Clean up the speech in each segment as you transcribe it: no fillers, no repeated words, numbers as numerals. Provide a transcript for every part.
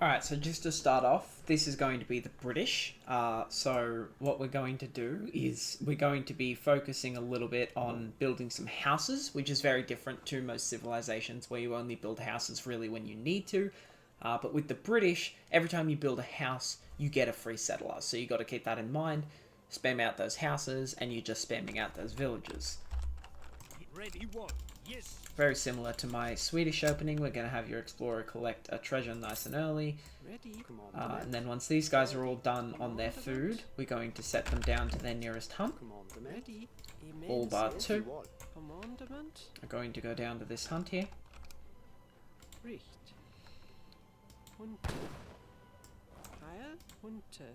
Alright, so just to start off, this is going to be the British. So what we're going to do is we're going to be focusing a little bit on building some houses, which is very different to most civilizations where you only build houses really when you need to. But with the British, every time you build a house, you get a free settler. So you got to keep that in mind. Spam out those houses, and you're just spamming out those villages. Ready one. Yes. Very similar to my Swedish opening, we're going to have your explorer collect a treasure nice and early. Ready. Come on. And then once these guys are all done on their food, we're going to set them down to their nearest hump. Ready. All bar 2 Commandment. are going to go down to this hunt here. Richt. Hunter. Heil. Hunter.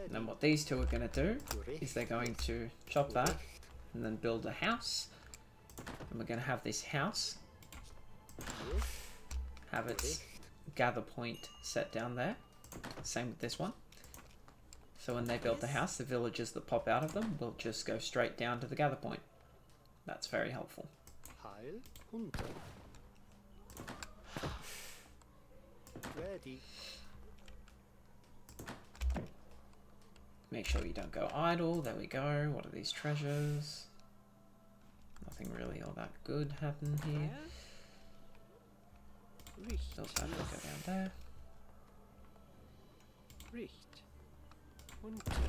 And then what these two are going to do is they're going to chop that and then build a house. And we're going to have this house have its gather point set down there. Same with this one. So when they build the house, the villagers that pop out of them will just go straight down to the gather point. That's very helpful. Heil, Hunter. Ready. Make sure you don't go idle. There we go. What are these treasures? Nothing really all that good happened here. Richt. Those have to go down there. Richt. Hunter.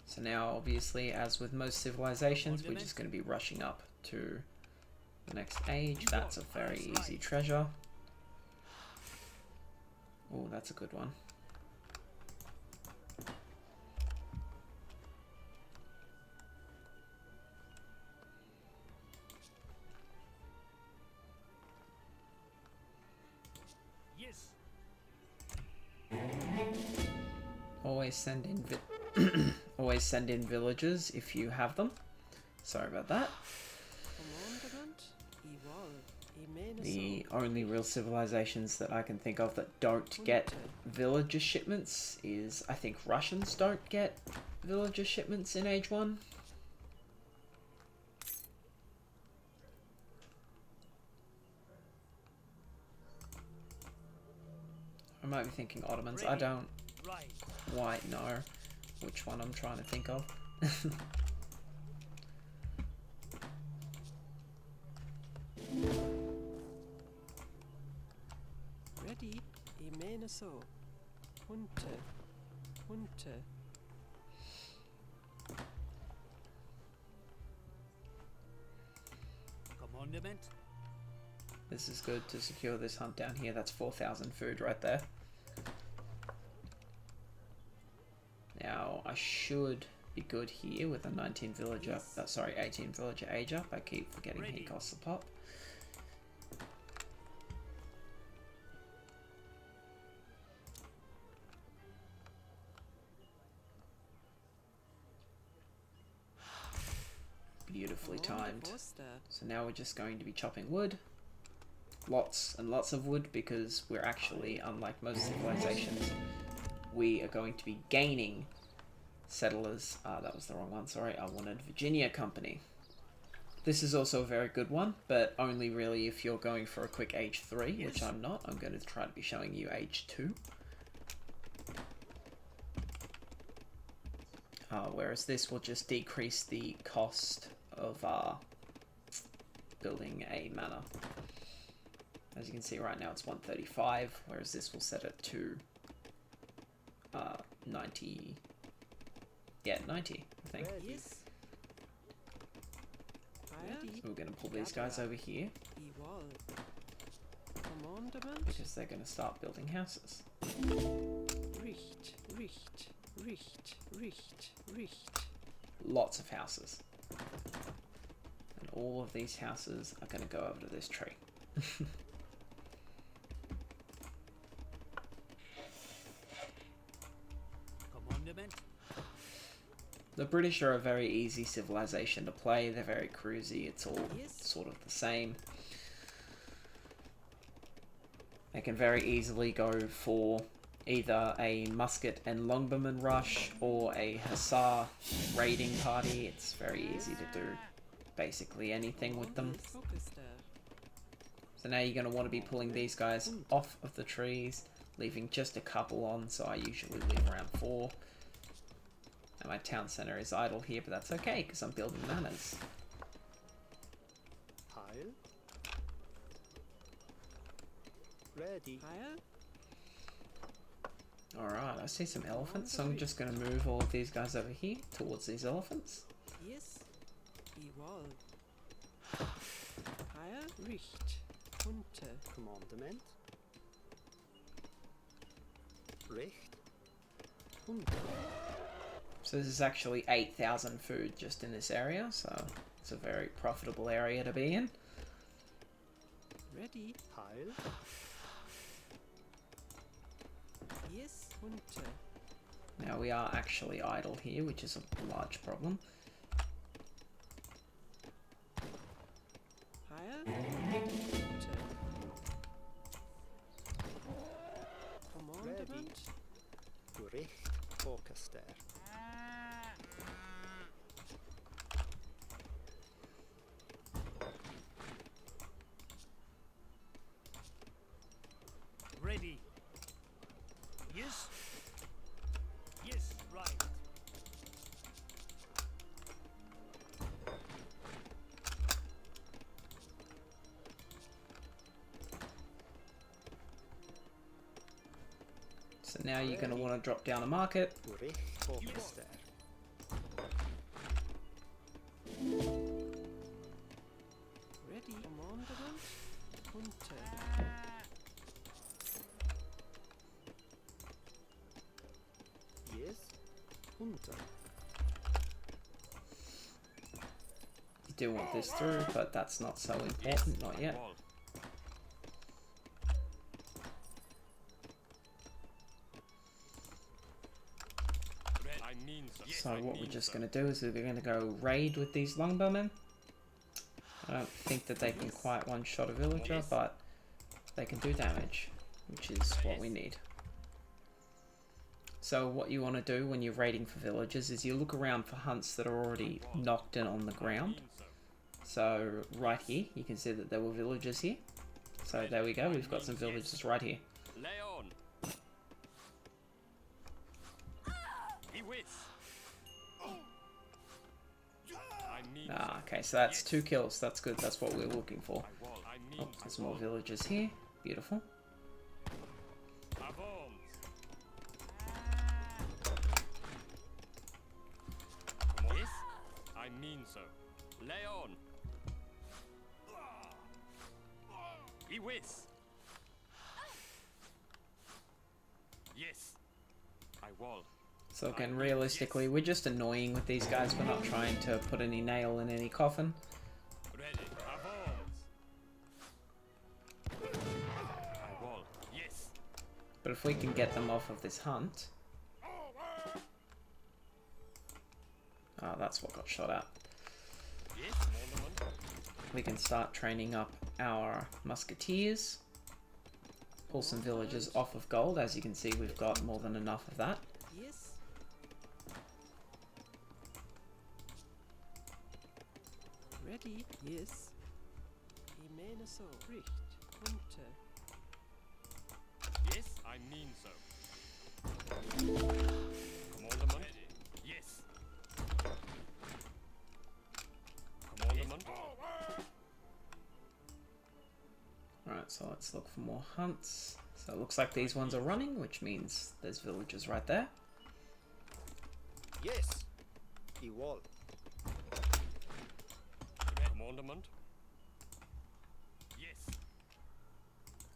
So now, obviously, as with most civilizations, we're just going to be rushing up to the next age. That's a very easy treasure. Oh, that's a good one. Yes. Always send in always send in villagers if you have them. Sorry about that. Commandment. Evolve. The only real civilizations that I can think of that don't get villager shipments is, I think, Russians don't get villager shipments in Age 1. I might be thinking Ottomans. I don't quite know which one I'm trying to think of. Ready. Imeneso. Hunter. Hunter. Commandment. This is good to secure this hunt down here. That's 4,000 food right there. Now, I should be good here with a 19 villager, sorry, 18 villager age up. I keep forgetting he costs a pop. Beautifully timed. So now we're just going to be chopping wood. Lots and lots of wood, because we're actually, unlike most civilizations, we are going to be gaining settlers. That was the wrong one, sorry. I wanted Virginia Company. This is also a very good one, but only really if you're going for a quick Age 3, which I'm not. I'm going to try to be showing you Age 2. Whereas this will just decrease the cost of building a manor. As you can see right now it's 135, whereas this will set it to 90. Yeah, 90, I think. Yes. So we're going to pull these guys over here Commandment. because they're going to start building houses. Richt. Richt. Richt. Richt. Richt. Lots of houses. And all of these houses are going to go over to this tree. Commandment. The British are a very easy civilization to play. They're very cruisy. It's all sort of the same. They can very easily go for either a musket and longbowman rush or a hussar raiding party. It's very easy to do. basically anything with them. Focus there. So now you're going to want to be pulling these guys off of the trees, leaving just a couple on, so I usually leave around 4. And my town center is idle here, but that's okay, because I'm building manors. Heil. Ready. Heil. Alright, I see some elephants, so I'm just going to move all of these guys over here towards these elephants. Yes. Jawohl. Heil. Richt. Hunter. Commandement. Recht. Hunter. So this is actually 8,000 food just in this area, so it's a very profitable area to be in. Ready. Heil. Yes. Hunter. Now we are actually idle here, which is a large problem. Heil. Hunter. Commandement. Recht. Orchester. Ready. Yes. Yes, right. So now you're going to want to drop down a market. Recht. Orchester. Ready. Commandement. Hunter. Yes. Hunter. You do want this through, but that's not so important, not yet. So what we're just going to do is we're going to go raid with these longbowmen. I don't think that they can quite one-shot a villager, but they can do damage, which is what we need. So what you want to do when you're raiding for villagers is you look around for hunts that are already knocked in on the ground. So right here, you can see that there were villagers here. So there we go, we've got some villagers right here. Ah, okay, so that's 2 kills. That's good. That's what we're looking for. Oh, there's more villagers here. Beautiful. Yes, I mean so. Leon. Iwis. Yes, I will. So again, realistically, we're just annoying with these guys. We're not trying to put any nail in any coffin. Ready. I will. Yes. But if we can get them off of this hunt... Oh, that's what got shot at. Yes, We can start training up our musketeers. Pull some villagers off of gold. As you can see, we've got more than enough of that. Yes. Ready. Yes. Ich meine so. Richt. Hunter. Yes, I mean so. Commandment. Yes. Commandment. Alright, so let's look for more hunts. So it looks like these ones are running, which means there's villagers right there. Yes. Jawohl. Commandment. Yes.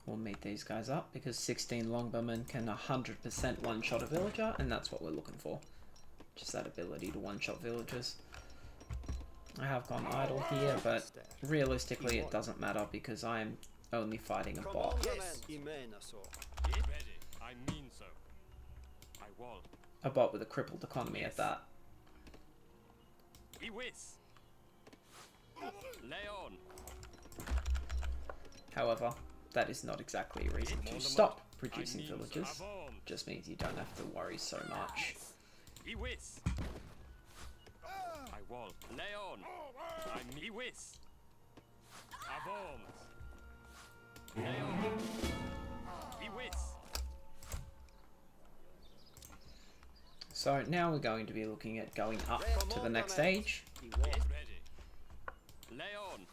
We'll meet these guys up because 16 longbowmen can 100% one-shot a villager, and that's what we're looking for. Just that ability to one-shot villagers. I have gone idle here, but realistically it doesn't matter because I'm only fighting a bot. Yes. Ich meine so. Yes. Ready. I mean so. I will. A bot with a crippled economy at that. Iwis. Leon. However, that is not exactly a reason to stop producing villagers. Just means you don't have to worry so much. Iwis. I will. Leon. I me whiz. Avons. Leon. He whiz. So now we're going to be looking at going up to the next stage. He wall. Yes, ready. Leon.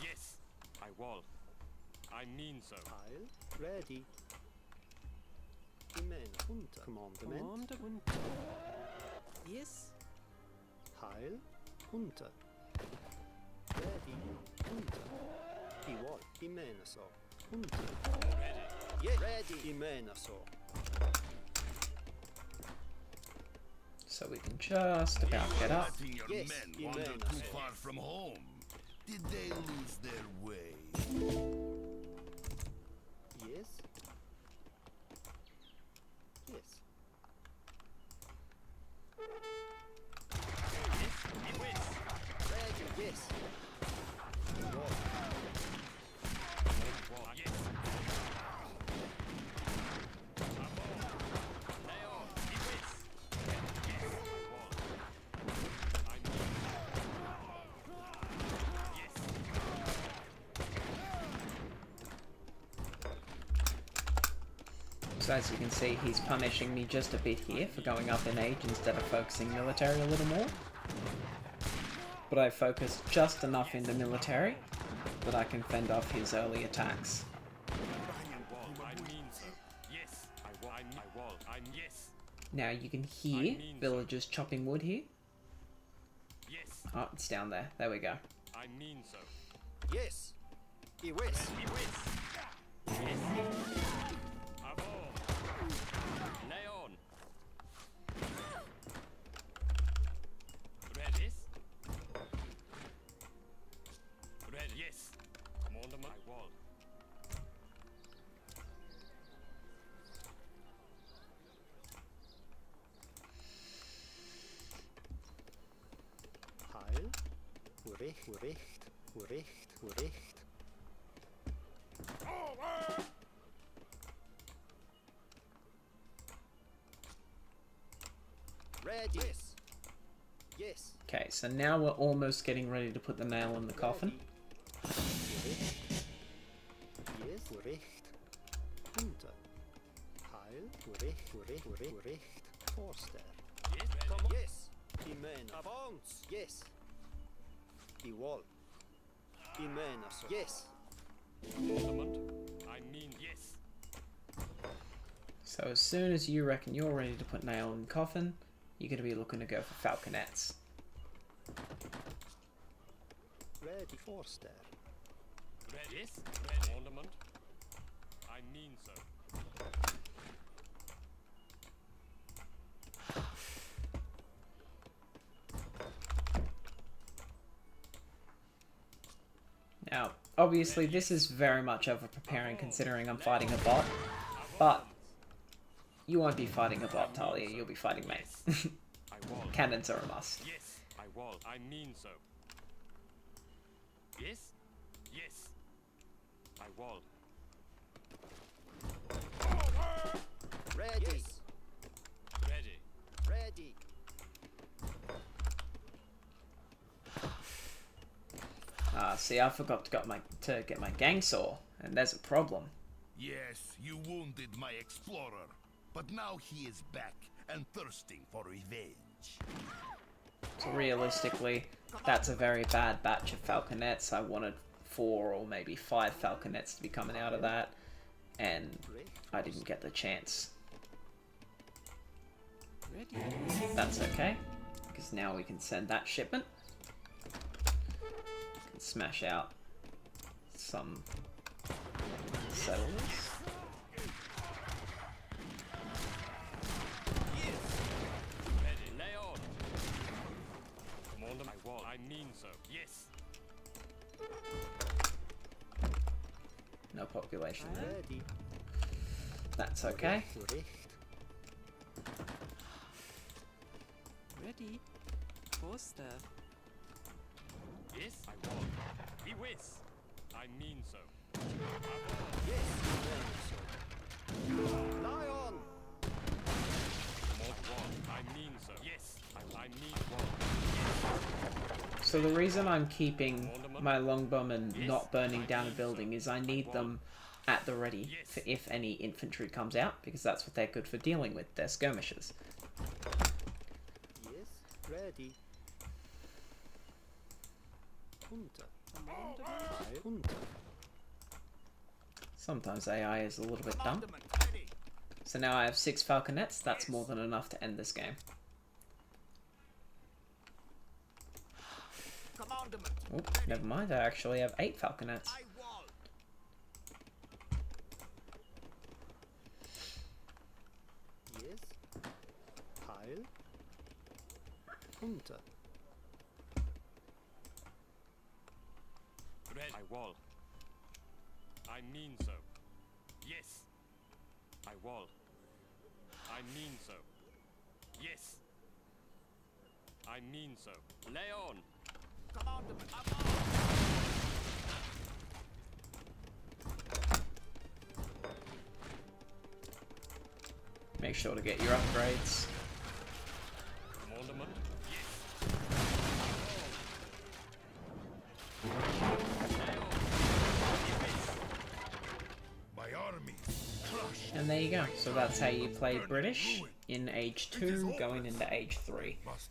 Yes, I will. I mean so. Heil. Ready. Imena. Hunter. Commandement. Commandment. Yes. Heil. Hunter. Ready. Hunter. He wall. Imena so. Hunter. Ready. Yeah. Ready. Imena so. So we can just about get up. Letting your Yes, men he wander may too not. far from home. Did they lose their way? Yes. Yes. He whiz. Ready. Yes. He wall. Yes. Leon. He whiz. Yes, I will. I mean. Yes. So as you can see, he's punishing me just a bit here for going up in age instead of focusing military a little more. But I focused just enough into military that I can fend off his early attacks. I will. I mean so. Yes, I will. I will. I'm yes. Now you can hear villagers chopping wood here. Yes, Oh, it's down there. There we go. I mean so. Yes. He whiz. He whiz. Yes. Avon. Leon. Ready? Ready. Yes. Commander, I will. Heil. Recht. Recht. Recht. Recht. Ready. Yes. Yes. Okay, so now we're almost getting ready to put the nail in the coffin. Recht. Yes. Recht. Hunter. Heil. Recht. Recht. Recht. Recht. Forster. Yes. Come Ready. on. Yes. Imena. Avance. Yes. He wall. Imena. So. Yes. Commandment. I mean yes. So as soon as you reckon you're ready to put nail in the coffin, you're going to be looking to go for falconets. Ready. Forster. Ready. Yes. Ready. Commandment. I mean so. Now, obviously this is very much over preparing considering I'm fighting a bot, but you won't be fighting a bot, Tahlia, you'll be fighting me. I will. Cannons are a must. Yes, I will. I mean so. Yes? Yes. I will. Ready. Yes. Ready. Ready. See, I forgot to get my gang saw, and there's a problem. Yes, you wounded my explorer, but now he is back and thirsting for revenge. So realistically, that's a very bad batch of falconets. I wanted 4 or maybe 5 falconets to be coming out of that, and I didn't get the chance. Ready. That's okay, because now we can send that shipment. Can smash out some settlers. Ready. Leon. Commander, I will. I mean so. Yes. No population there. Ready. That's okay. Recht. Ready. Forster. Yes, I will. He whiz. I mean so. Yes. Imena. So. Lion. Commander, one. I mean so. Yes. I mean one. Yes. So the reason I'm keeping my longbowmen not burning down a building is I need them at the ready for if any infantry comes out, because that's what they're good for dealing with, they're skirmishers. Yes, ready. Hunter. Hunter. Sometimes AI is a little bit dumb. So now I have 6 falconets, that's more than enough to end this game. Oh, never mind, I actually have 8 falconets. Yes. Pile. Hunter. Red. I wall. I mean so. Yes. I wall. I mean so. Yes. I mean so. Lay on. Make sure to get your upgrades. Commandment. Yes. My army crushed. And there you go. So that's how you play British in Age 2 going into Age 3. Must